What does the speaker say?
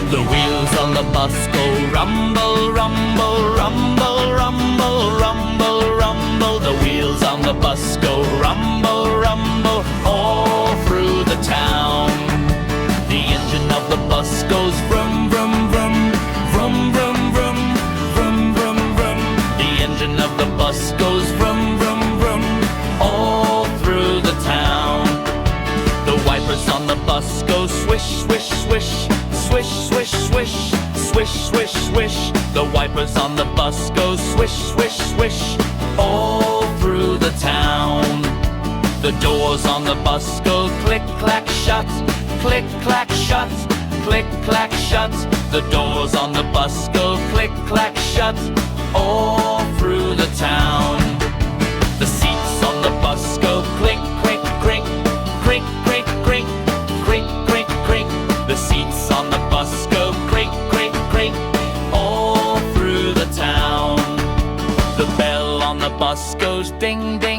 The wheels on the bus go rumble, rumble, rumble, rumble, rumble, rumble. The wheels on the bus go rumble, rumble, all through the town. The engine of the bus goes vroom, vroom, vroom, vroom, vroom, vroom, vroom, vroom, vroom. The engine of the bus goes vroom, vroom, vroom, all through the town. The wipers on the bus go swish, swish, swish, swish, swish, swish, swish, swish, swish. The wipers on the bus go swish, swish, swish, all through the town. The doors on the bus go click, clack, shut, click, clack, shut, click, clack, shut. The doors on the bus go click, clack, shut, all through the town. The seats on the bus go click, click, crick, crick, crick, crick, crick, crick, crick. The seats on the bus go crick, crick, crick, all through the town. The bell on the bus goes ding, ding,